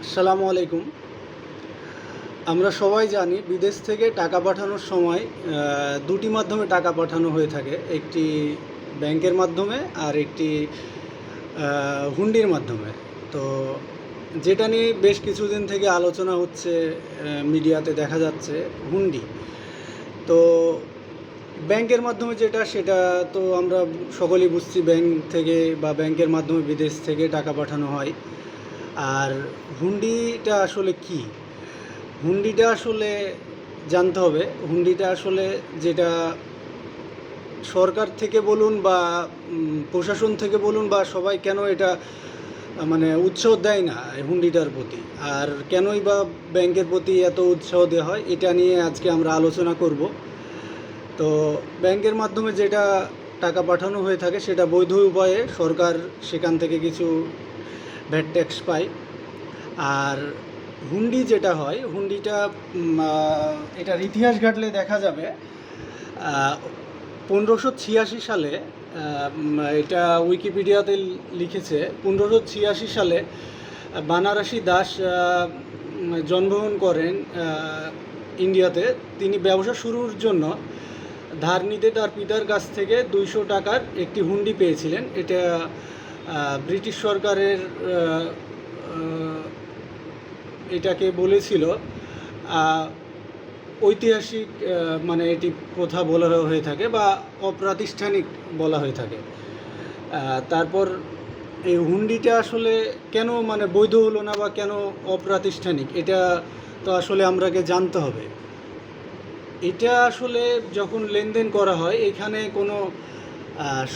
আসসালামু আলাইকুম। আমরা সবাই জানি বিদেশ থেকে টাকা পাঠানোর সময় দুটি মাধ্যমে টাকা পাঠানো হয়ে থাকে। একটি ব্যাংকের মাধ্যমে আর একটি হুন্ডির মাধ্যমে। তো যেটা নিয়ে বেশ কিছুদিন থেকে আলোচনা হচ্ছে, মিডিয়াতে দেখা যাচ্ছে হুন্ডি। তো ব্যাংকের মাধ্যমে যেটা সেটা তো আমরা সকলেই বুঝছি, ব্যাংক থেকে বা ব্যাংকের মাধ্যমে বিদেশ থেকে টাকা পাঠানো হয়। আর হুন্ডিটা আসলে কী? হুন্ডিটা আসলে জানতে হবে। হুন্ডিটা আসলে যেটা সরকার থেকে বলুন বা প্রশাসন থেকে বলুন বা সবাই কেন এটা মানে উৎসাহ দেয় না এই হুন্ডিটার প্রতি, আর কেনই বা ব্যাংকের প্রতি এত উৎসাহ দেওয়া হয়, এটা নিয়ে আজকে আমরা আলোচনা করব। তো ব্যাংকের মাধ্যমে যেটা টাকা পাঠানো হয়ে থাকে সেটা বৈধ উপায়ে, সরকার সেখান থেকে কিছু ভ্যাট ট্যাক্স পায়। আর হুন্ডি যেটা হয়, হুন্ডিটা এটার ইতিহাস ঘাটলে দেখা যাবে 1586 সালে, এটা উইকিপিডিয়াতে লিখেছে, 1586 সালে বানারসি দাস জন্মগ্রহণ করেন ইন্ডিয়াতে। তিনি ব্যবসা শুরুর জন্য ধার নিতে তার পিতার কাছ থেকে 200 টাকার একটি হুন্ডি পেয়েছিলেন। এটা ব্রিটিশ সরকারের এটাকে বলেছিল ঐতিহাসিক, মানে এটি প্রথা বলা হয়ে থাকে বা অপ্রাতিষ্ঠানিক বলা হয়ে থাকে। তারপর এই হুন্ডিটা আসলে কেন মানে বৈধ হলো না বা কেন অপ্রাতিষ্ঠানিক, এটা তো আসলে আমরাকে জানতে হবে। এটা আসলে যখন লেনদেন করা হয়, এখানে কোনো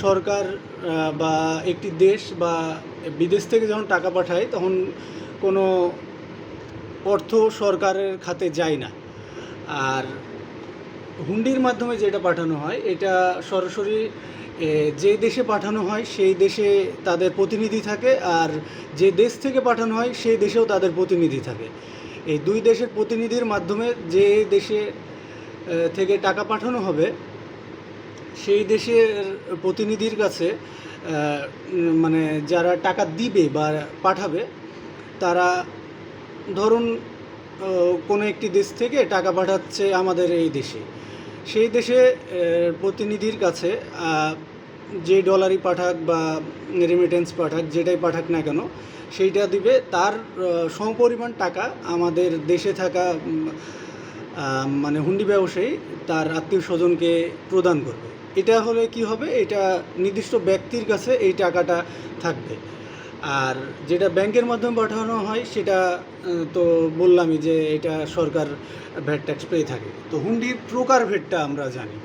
সরকার বা একটি দেশ বা বিদেশ থেকে যখন টাকা পাঠায় তখন কোনো অর্থ সরকারের খাতে যায় না। আর হুন্ডির মাধ্যমে যেটা পাঠানো হয়, এটা সরাসরি যে দেশে পাঠানো হয় সেই দেশে তাদের প্রতিনিধি থাকে, আর যে দেশ থেকে পাঠানো হয় সেই দেশেও তাদের প্রতিনিধি থাকে। এই দুই দেশের প্রতিনিধির মাধ্যমে যে দেশে থেকে টাকা পাঠানো হবে সেই দেশের প্রতিনিধির কাছে মানে যারা টাকা দিবে বা পাঠাবে, তারা ধরুন কোনো একটি দেশ থেকে টাকা পাঠাচ্ছে আমাদের এই দেশে, সেই দেশে প্রতিনিধির কাছে যে ডলারই পাঠাক বা রেমিটেন্স পাঠাক, যেটাই পাঠাক না কেন, সেইটা দিবে, তার সমপরিমাণ টাকা আমাদের দেশে থাকা মানে হুন্ডি ব্যবসায়ী তার আত্মীয় স্বজনকে প্রদান করবে। এটা হলে কি হবে, এটা নির্দিষ্ট ব্যক্তির কাছে এই টাকাটা থাকবে। আর যেটা ব্যাংকের মাধ্যমে পাঠানো হয় সেটা তো বললামই যে এটা সরকার ভ্যাট ট্যাক্স পেয়ে থাকে। তো হুন্ডির প্রকারভেদটা আমরা জানি।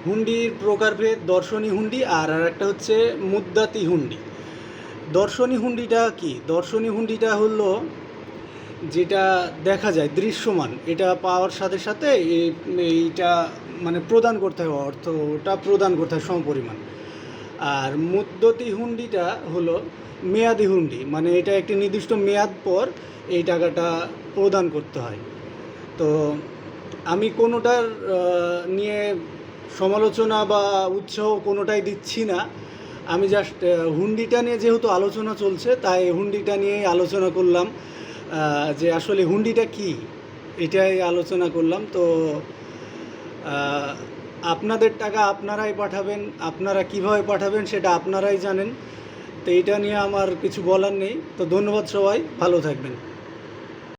হুন্ডির প্রকারভেদ দর্শনী হুন্ডি আর একটা হচ্ছে মুদ্রাতি হুন্ডি। দর্শনী হুন্ডিটা কি? দর্শনী হুন্ডিটা হলো যেটা দেখা যায় দৃশ্যমান, এটা পাওয়ার সাথে সাথে এইটা মানে প্রদান করতে হয়, অর্থটা প্রদান করতে হয় সমপরিমাণ। আর মুদ্রতি হুন্ডিটা হলো মেয়াদি হুন্ডি, মানে এটা একটি নির্দিষ্ট মেয়াদ পর এই টাকাটা প্রদান করতে হয়। তো আমি কোনোটার নিয়ে সমালোচনা বা উৎসাহ কোনোটাই দিচ্ছি না। আমি জাস্ট হুন্ডিটা নিয়ে যেহেতু আলোচনা চলছে, তাই হুন্ডিটা নিয়েই আলোচনা করলাম, যে আসলে হুন্ডিটা কী, এটাই আলোচনা করলাম। তো আপনাদের টাকা আপনারাই পাঠাবেন, আপনারা কীভাবে পাঠাবেন সেটা আপনারাই জানেন। তো এটা নিয়ে আমার কিছু বলার নেই। তো ধন্যবাদ, সবাই ভালো থাকবেন।